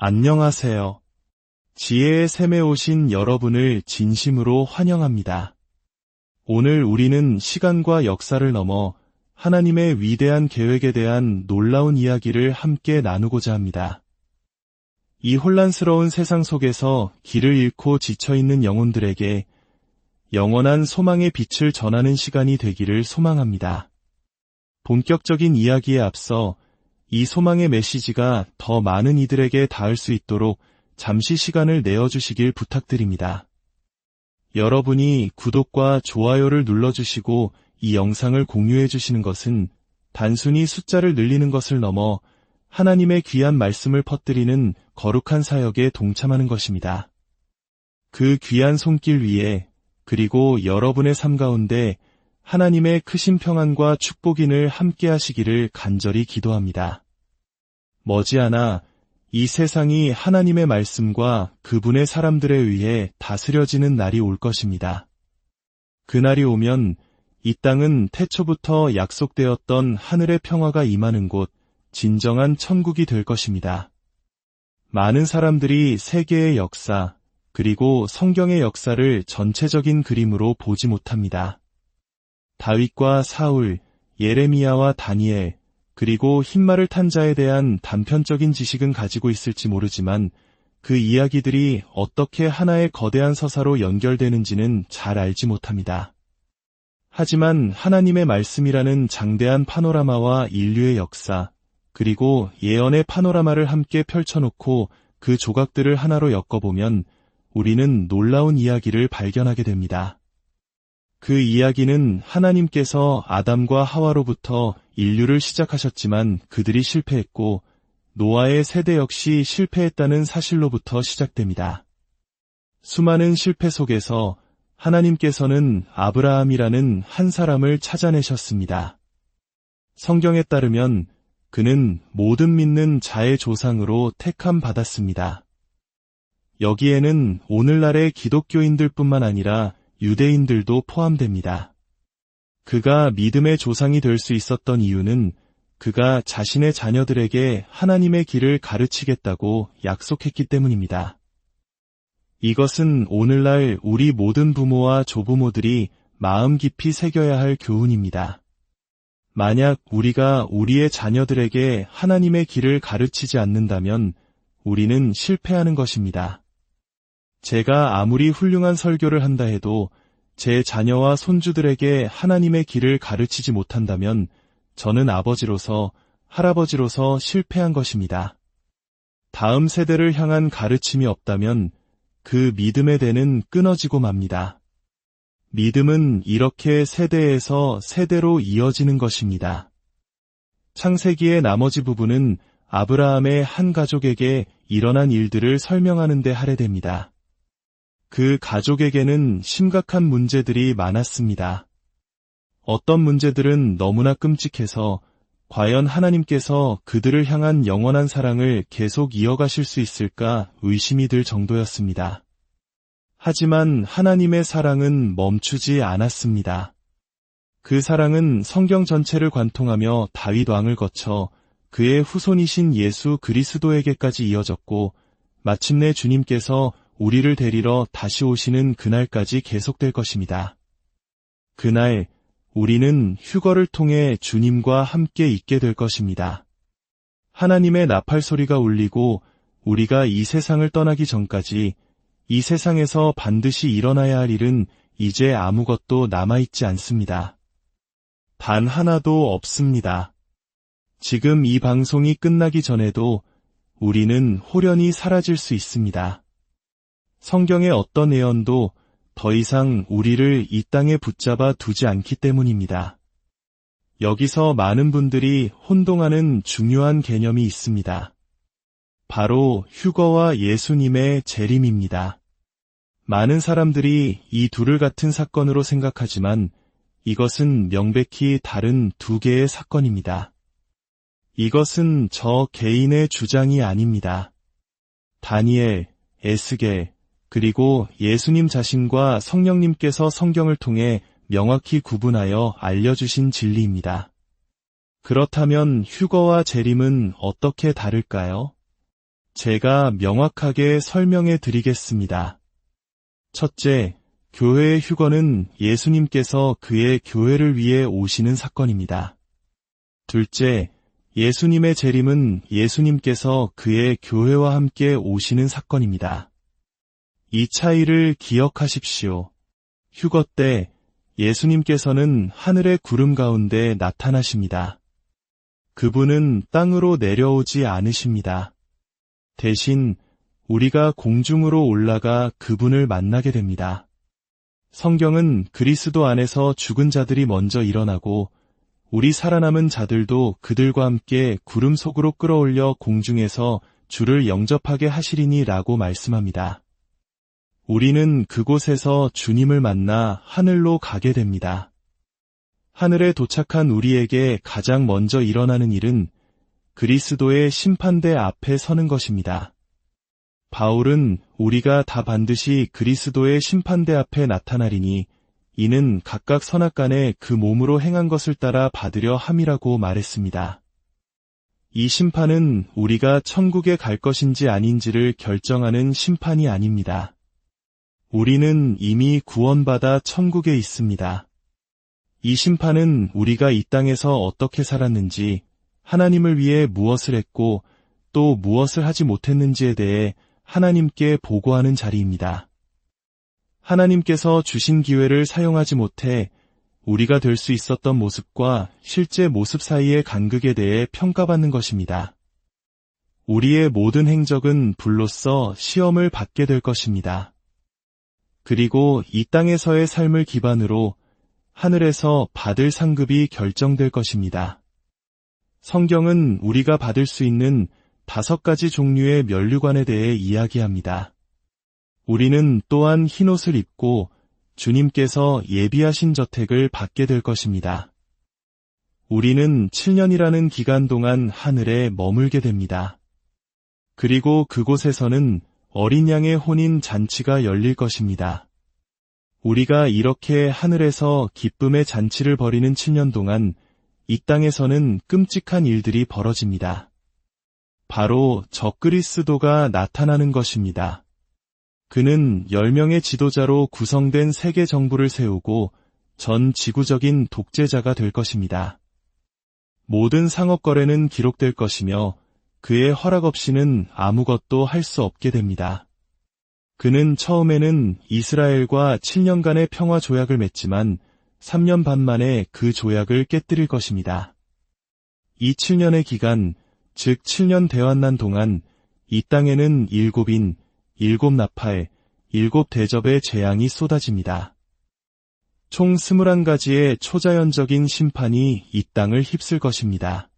안녕하세요. 지혜의 샘에 오신 여러분을 진심으로 환영합니다. 오늘 우리는 시간과 역사를 넘어 하나님의 위대한 계획에 대한 놀라운 이야기를 함께 나누고자 합니다. 이 혼란스러운 세상 속에서 길을 잃고 지쳐있는 영혼들에게 영원한 소망의 빛을 전하는 시간이 되기를 소망합니다. 본격적인 이야기에 앞서 이 소망의 메시지가 더 많은 이들에게 닿을 수 있도록 잠시 시간을 내어주시길 부탁드립니다. 여러분이 구독과 좋아요를 눌러주시고 이 영상을 공유해주시는 것은 단순히 숫자를 늘리는 것을 넘어 하나님의 귀한 말씀을 퍼뜨리는 거룩한 사역에 동참하는 것입니다. 그 귀한 손길 위에 그리고 여러분의 삶 가운데 하나님의 크신 평안과 축복인을 함께 하시기를 간절히 기도합니다. 머지않아 이 세상이 하나님의 말씀과 그분의 사람들에 의해 다스려지는 날이 올 것입니다. 그날이 오면 이 땅은 태초부터 약속되었던 하늘의 평화가 임하는 곳, 진정한 천국이 될 것입니다. 많은 사람들이 세계의 역사, 그리고 성경의 역사를 전체적인 그림으로 보지 못합니다. 다윗과 사울, 예레미야와 다니엘, 그리고 흰말을 탄 자에 대한 단편적인 지식은 가지고 있을지 모르지만 그 이야기들이 어떻게 하나의 거대한 서사로 연결되는지는 잘 알지 못합니다. 하지만 하나님의 말씀이라는 장대한 파노라마와 인류의 역사, 그리고 예언의 파노라마를 함께 펼쳐놓고 그 조각들을 하나로 엮어보면 우리는 놀라운 이야기를 발견하게 됩니다. 그 이야기는 하나님께서 아담과 하와로부터 인류를 시작하셨지만 그들이 실패했고 노아의 세대 역시 실패했다는 사실로부터 시작됩니다. 수많은 실패 속에서 하나님께서는 아브라함이라는 한 사람을 찾아내셨습니다. 성경에 따르면 그는 모든 믿는 자의 조상으로 택함 받았습니다. 여기에는 오늘날의 기독교인들뿐만 아니라 유대인들도 포함됩니다. 그가 믿음의 조상이 될 수 있었던 이유는 그가 자신의 자녀들에게 하나님의 길을 가르치겠다고 약속했기 때문입니다. 이것은 오늘날 우리 모든 부모와 조부모들이 마음 깊이 새겨야 할 교훈입니다. 만약 우리가 우리의 자녀들에게 하나님의 길을 가르치지 않는다면 우리는 실패하는 것입니다. 제가 아무리 훌륭한 설교를 한다 해도 제 자녀와 손주들에게 하나님의 길을 가르치지 못한다면 저는 아버지로서, 할아버지로서 실패한 것입니다. 다음 세대를 향한 가르침이 없다면 그 믿음의 대는 끊어지고 맙니다. 믿음은 이렇게 세대에서 세대로 이어지는 것입니다. 창세기의 나머지 부분은 아브라함의 한 가족에게 일어난 일들을 설명하는 데 할애됩니다. 그 가족에게는 심각한 문제들이 많았습니다. 어떤 문제들은 너무나 끔찍해서 과연 하나님께서 그들을 향한 영원한 사랑을 계속 이어가실 수 있을까 의심이 들 정도였습니다. 하지만 하나님의 사랑은 멈추지 않았습니다. 그 사랑은 성경 전체를 관통하며 다윗 왕을 거쳐 그의 후손이신 예수 그리스도에게까지 이어졌고 마침내 주님께서 우리를 데리러 다시 오시는 그날까지 계속될 것입니다. 그날 우리는 휴거를 통해 주님과 함께 있게 될 것입니다. 하나님의 나팔 소리가 울리고 우리가 이 세상을 떠나기 전까지 이 세상에서 반드시 일어나야 할 일은 이제 아무것도 남아있지 않습니다. 단 하나도 없습니다. 지금 이 방송이 끝나기 전에도 우리는 홀연히 사라질 수 있습니다. 성경의 어떤 예언도 더 이상 우리를 이 땅에 붙잡아 두지 않기 때문입니다. 여기서 많은 분들이 혼동하는 중요한 개념이 있습니다. 바로 휴거와 예수님의 재림입니다. 많은 사람들이 이 둘을 같은 사건으로 생각하지만 이것은 명백히 다른 두 개의 사건입니다. 이것은 저 개인의 주장이 아닙니다. 다니엘, 에스겔, 그리고 예수님 자신과 성령님께서 성경을 통해 명확히 구분하여 알려주신 진리입니다. 그렇다면 휴거와 재림은 어떻게 다를까요? 제가 명확하게 설명해 드리겠습니다. 첫째, 교회의 휴거는 예수님께서 그의 교회를 위해 오시는 사건입니다. 둘째, 예수님의 재림은 예수님께서 그의 교회와 함께 오시는 사건입니다. 이 차이를 기억하십시오. 휴거 때 예수님께서는 하늘의 구름 가운데 나타나십니다. 그분은 땅으로 내려오지 않으십니다. 대신 우리가 공중으로 올라가 그분을 만나게 됩니다. 성경은 그리스도 안에서 죽은 자들이 먼저 일어나고 우리 살아남은 자들도 그들과 함께 구름 속으로 끌어올려 공중에서 주를 영접하게 하시리니 라고 말씀합니다. 우리는 그곳에서 주님을 만나 하늘로 가게 됩니다. 하늘에 도착한 우리에게 가장 먼저 일어나는 일은 그리스도의 심판대 앞에 서는 것입니다. 바울은 우리가 다 반드시 그리스도의 심판대 앞에 나타나리니 이는 각각 선악간에 그 몸으로 행한 것을 따라 받으려 함이라고 말했습니다. 이 심판은 우리가 천국에 갈 것인지 아닌지를 결정하는 심판이 아닙니다. 우리는 이미 구원받아 천국에 있습니다. 이 심판은 우리가 이 땅에서 어떻게 살았는지, 하나님을 위해 무엇을 했고 또 무엇을 하지 못했는지에 대해 하나님께 보고하는 자리입니다. 하나님께서 주신 기회를 사용하지 못해 우리가 될 수 있었던 모습과 실제 모습 사이의 간극에 대해 평가받는 것입니다. 우리의 모든 행적은 불로써 시험을 받게 될 것입니다. 그리고 이 땅에서의 삶을 기반으로 하늘에서 받을 상급이 결정될 것입니다. 성경은 우리가 받을 수 있는 5가지 종류의 면류관에 대해 이야기합니다. 우리는 또한 흰옷을 입고 주님께서 예비하신 저택을 받게 될 것입니다. 우리는 7년이라는 기간 동안 하늘에 머물게 됩니다. 그리고 그곳에서는 어린 양의 혼인 잔치가 열릴 것입니다. 우리가 이렇게 하늘에서 기쁨의 잔치를 벌이는 7년 동안 이 땅에서는 끔찍한 일들이 벌어집니다. 바로 적그리스도가 나타나는 것입니다. 그는 10명의 지도자로 구성된 세계 정부를 세우고 전 지구적인 독재자가 될 것입니다. 모든 상업 거래는 기록될 것이며 그의 허락 없이는 아무것도 할 수 없게 됩니다. 그는 처음에는 이스라엘과 7년간의 평화 조약을 맺지만 3년 반 만에 그 조약을 깨뜨릴 것입니다. 이 7년의 기간, 즉 7년 대환난 동안 이 땅에는 7인, 7나팔, 7대접의 재앙이 쏟아집니다. 총 21가지의 초자연적인 심판이 이 땅을 휩쓸 것입니다.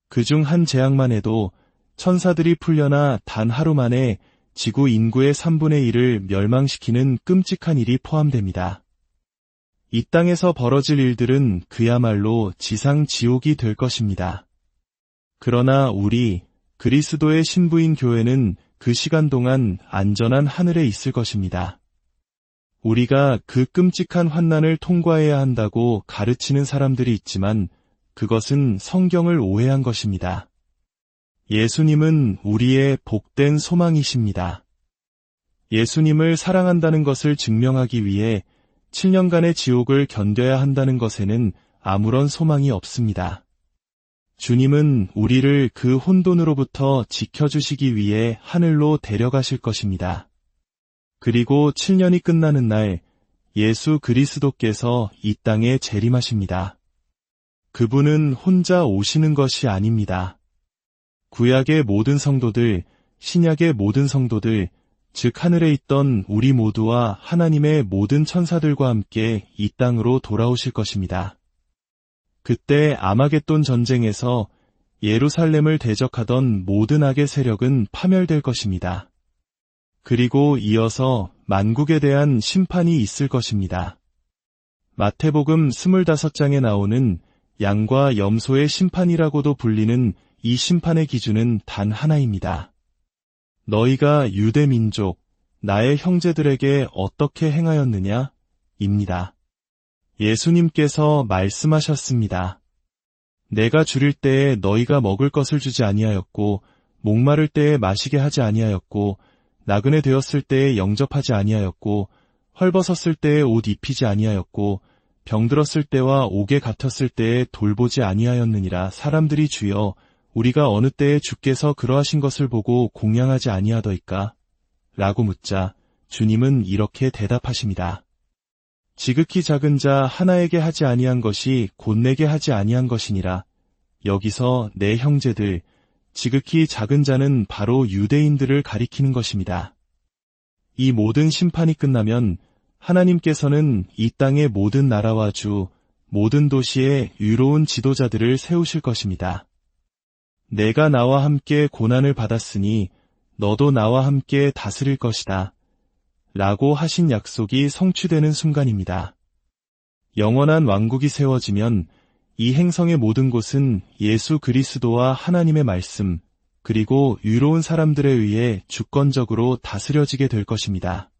그중 한 재앙만 해도 천사들이 풀려나 단 하루 만에 지구 인구의 3분의 1을 멸망시키는 끔찍한 일이 포함됩니다. 이 땅에서 벌어질 일들은 그야말로 지상 지옥이 될 것입니다. 그러나 우리 그리스도의 신부인 교회는 그 시간 동안 안전한 하늘에 있을 것입니다. 우리가 그 끔찍한 환난을 통과해야 한다고 가르치는 사람들이 있지만 그것은 성경을 오해한 것입니다. 예수님은 우리의 복된 소망이십니다. 예수님을 사랑한다는 것을 증명하기 위해 7년간의 지옥을 견뎌야 한다는 것에는 아무런 소망이 없습니다. 주님은 우리를 그 혼돈으로부터 지켜주시기 위해 하늘로 데려가실 것입니다. 그리고 7년이 끝나는 날 예수 그리스도께서 이 땅에 재림하십니다. 그분은 혼자 오시는 것이 아닙니다. 구약의 모든 성도들, 신약의 모든 성도들, 즉 하늘에 있던 우리 모두와 하나님의 모든 천사들과 함께 이 땅으로 돌아오실 것입니다. 그때 아마겟돈 전쟁에서 예루살렘을 대적하던 모든 악의 세력은 파멸될 것입니다. 그리고 이어서 만국에 대한 심판이 있을 것입니다. 마태복음 25장에 나오는 양과 염소의 심판이라고도 불리는 이 심판의 기준은 단 하나입니다. 너희가 유대 민족, 나의 형제들에게 어떻게 행하였느냐? 입니다. 예수님께서 말씀하셨습니다. 내가 줄일 때에 너희가 먹을 것을 주지 아니하였고 목마를 때에 마시게 하지 아니하였고 나그네 되었을 때에 영접하지 아니하였고 헐벗었을 때에 옷 입히지 아니하였고 병들었을 때와 옥에 갇혔을 때에 돌보지 아니하였느니라. 사람들이 주여 우리가 어느 때에 주께서 그러하신 것을 보고 공양하지 아니하더이까? 라고 묻자 주님은 이렇게 대답하십니다. 지극히 작은 자 하나에게 하지 아니한 것이 곧 내게 하지 아니한 것이니라. 여기서 내 형제들, 지극히 작은 자는 바로 유대인들을 가리키는 것입니다. 이 모든 심판이 끝나면 하나님께서는 이 땅의 모든 나라와 주, 모든 도시에 의로운 지도자들을 세우실 것입니다. 내가 나와 함께 고난을 받았으니 너도 나와 함께 다스릴 것이다. 라고 하신 약속이 성취되는 순간입니다. 영원한 왕국이 세워지면 이 행성의 모든 곳은 예수 그리스도와 하나님의 말씀, 그리고 의로운 사람들에 의해 주권적으로 다스려지게 될 것입니다.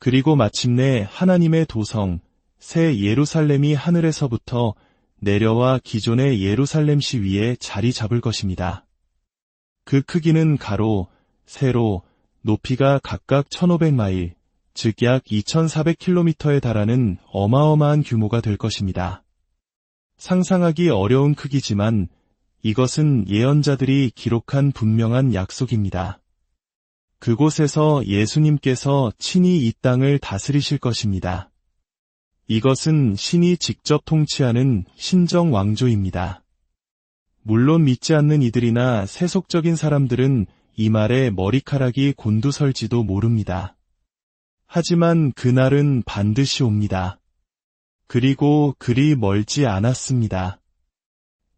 그리고 마침내 하나님의 도성, 새 예루살렘이 하늘에서부터 내려와 기존의 예루살렘시 위에 자리 잡을 것입니다. 그 크기는 가로, 세로, 높이가 각각 1500마일, 즉 약 2400km에 달하는 어마어마한 규모가 될 것입니다. 상상하기 어려운 크기지만 이것은 예언자들이 기록한 분명한 약속입니다. 그곳에서 예수님께서 친히 이 땅을 다스리실 것입니다. 이것은 신이 직접 통치하는 신정 왕조입니다. 물론 믿지 않는 이들이나 세속적인 사람들은 이 말에 머리카락이 곤두설지도 모릅니다. 하지만 그날은 반드시 옵니다. 그리고 그리 멀지 않았습니다.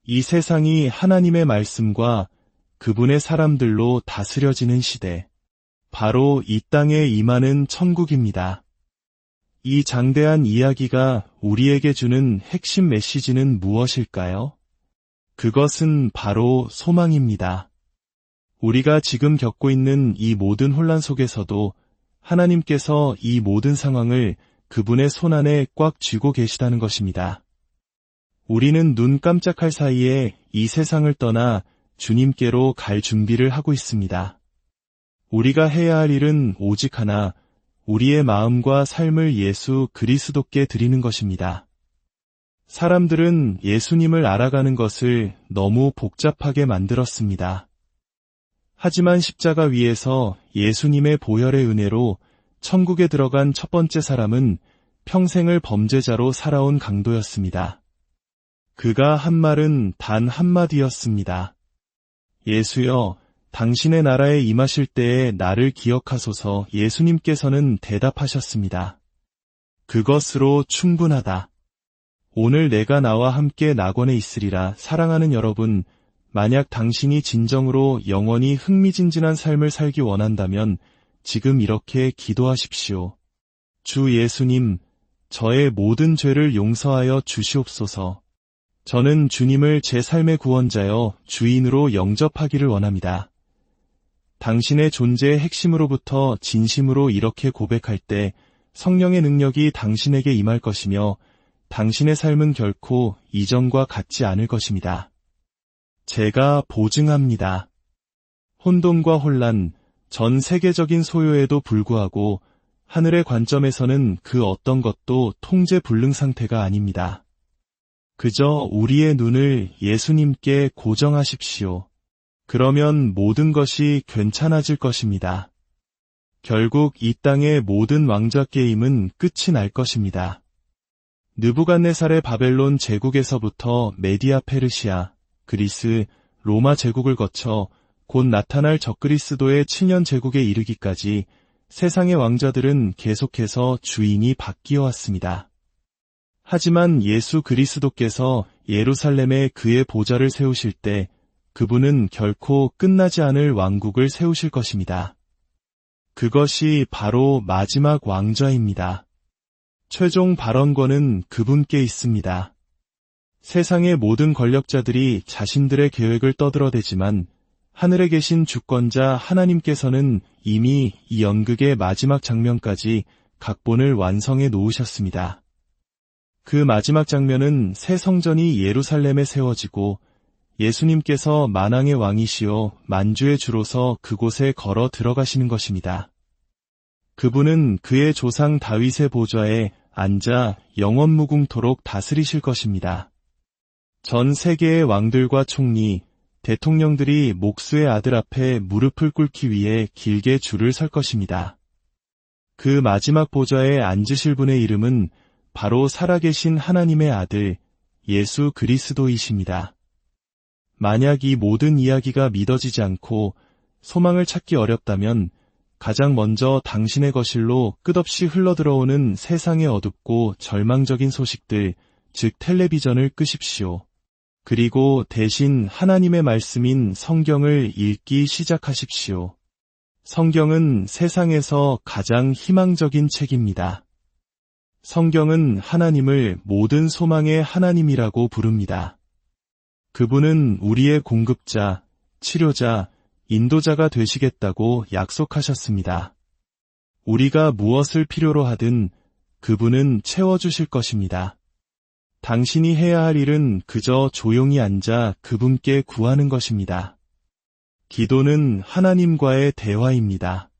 이 세상이 하나님의 말씀과 그분의 사람들로 다스려지는 시대, 바로 이 땅에 임하는 천국입니다. 이 장대한 이야기가 우리에게 주는 핵심 메시지는 무엇일까요? 그것은 바로 소망입니다. 우리가 지금 겪고 있는 이 모든 혼란 속에서도 하나님께서 이 모든 상황을 그분의 손안에 꽉 쥐고 계시다는 것입니다. 우리는 눈 깜짝할 사이에 이 세상을 떠나 주님께로 갈 준비를 하고 있습니다. 우리가 해야 할 일은 오직 하나, 우리의 마음과 삶을 예수 그리스도께 드리는 것입니다. 사람들은 예수님을 알아가는 것을 너무 복잡하게 만들었습니다. 하지만 십자가 위에서 예수님의 보혈의 은혜로 천국에 들어간 첫 번째 사람은 평생을 범죄자로 살아온 강도였습니다. 그가 한 말은 단 한마디였습니다. 예수여, 당신의 나라에 임하실 때에 나를 기억하소서. 예수님께서는 대답하셨습니다. 그것으로 충분하다. 오늘 내가 나와 함께 낙원에 있으리라. 사랑하는 여러분, 만약 당신이 진정으로 영원히 흥미진진한 삶을 살기 원한다면 지금 이렇게 기도하십시오. 주 예수님, 저의 모든 죄를 용서하여 주시옵소서. 저는 주님을 제 삶의 구원자여 주인으로 영접하기를 원합니다. 당신의 존재의 핵심으로부터 진심으로 이렇게 고백할 때 성령의 능력이 당신에게 임할 것이며 당신의 삶은 결코 이전과 같지 않을 것입니다. 제가 보증합니다. 혼돈과 혼란, 전 세계적인 소요에도 불구하고 하늘의 관점에서는 그 어떤 것도 통제 불능 상태가 아닙니다. 그저 우리의 눈을 예수님께 고정하십시오. 그러면 모든 것이 괜찮아질 것입니다. 결국 이 땅의 모든 왕좌 게임은 끝이 날 것입니다. 느부갓네살의 바벨론 제국에서부터 메디아 페르시아, 그리스, 로마 제국을 거쳐 곧 나타날 적그리스도의 7년 제국에 이르기까지 세상의 왕자들은 계속해서 주인이 바뀌어 왔습니다. 하지만 예수 그리스도께서 예루살렘에 그의 보좌를 세우실 때 그분은 결코 끝나지 않을 왕국을 세우실 것입니다. 그것이 바로 마지막 왕좌입니다. 최종 발언권은 그분께 있습니다. 세상의 모든 권력자들이 자신들의 계획을 떠들어대지만 하늘에 계신 주권자 하나님께서는 이미 이 연극의 마지막 장면까지 각본을 완성해 놓으셨습니다. 그 마지막 장면은 새 성전이 예루살렘에 세워지고 예수님께서 만왕의 왕이시요 만주의 주로서 그곳에 걸어 들어가시는 것입니다. 그분은 그의 조상 다윗의 보좌에 앉아 영원무궁토록 다스리실 것입니다. 전 세계의 왕들과 총리, 대통령들이 목수의 아들 앞에 무릎을 꿇기 위해 길게 줄을 설 것입니다. 그 마지막 보좌에 앉으실 분의 이름은 바로 살아계신 하나님의 아들 예수 그리스도이십니다. 만약 이 모든 이야기가 믿어지지 않고 소망을 찾기 어렵다면 가장 먼저 당신의 거실로 끝없이 흘러들어오는 세상의 어둡고 절망적인 소식들, 즉 텔레비전을 끄십시오. 그리고 대신 하나님의 말씀인 성경을 읽기 시작하십시오. 성경은 세상에서 가장 희망적인 책입니다. 성경은 하나님을 모든 소망의 하나님이라고 부릅니다. 그분은 우리의 공급자, 치료자, 인도자가 되시겠다고 약속하셨습니다. 우리가 무엇을 필요로 하든 그분은 채워주실 것입니다. 당신이 해야 할 일은 그저 조용히 앉아 그분께 구하는 것입니다. 기도는 하나님과의 대화입니다.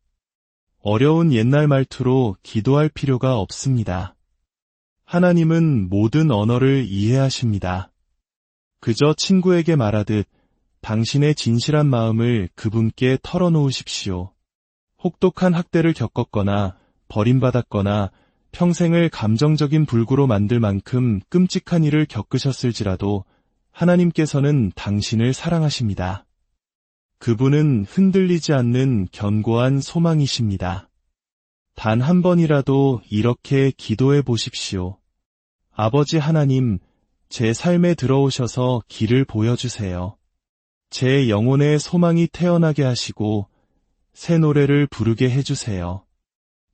어려운 옛날 말투로 기도할 필요가 없습니다. 하나님은 모든 언어를 이해하십니다. 그저 친구에게 말하듯 당신의 진실한 마음을 그분께 털어놓으십시오. 혹독한 학대를 겪었거나 버림받았거나 평생을 감정적인 불구로 만들 만큼 끔찍한 일을 겪으셨을지라도 하나님께서는 당신을 사랑하십니다. 그분은 흔들리지 않는 견고한 소망이십니다. 단 한 번이라도 이렇게 기도해 보십시오. 아버지 하나님, 제 삶에 들어오셔서 길을 보여주세요. 제 영혼의 소망이 태어나게 하시고 새 노래를 부르게 해주세요.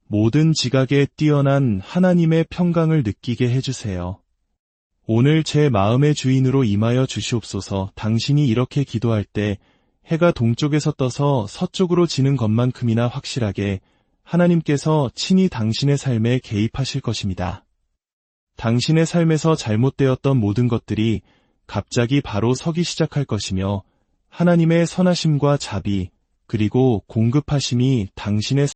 모든 지각에 뛰어난 하나님의 평강을 느끼게 해주세요. 오늘 제 마음의 주인으로 임하여 주시옵소서. 당신이 이렇게 기도할 때 해가 동쪽에서 떠서 서쪽으로 지는 것만큼이나 확실하게 하나님께서 친히 당신의 삶에 개입하실 것입니다. 당신의 삶에서 잘못되었던 모든 것들이 갑자기 바로 서기 시작할 것이며 하나님의 선하심과 자비 그리고 공급하심이 당신의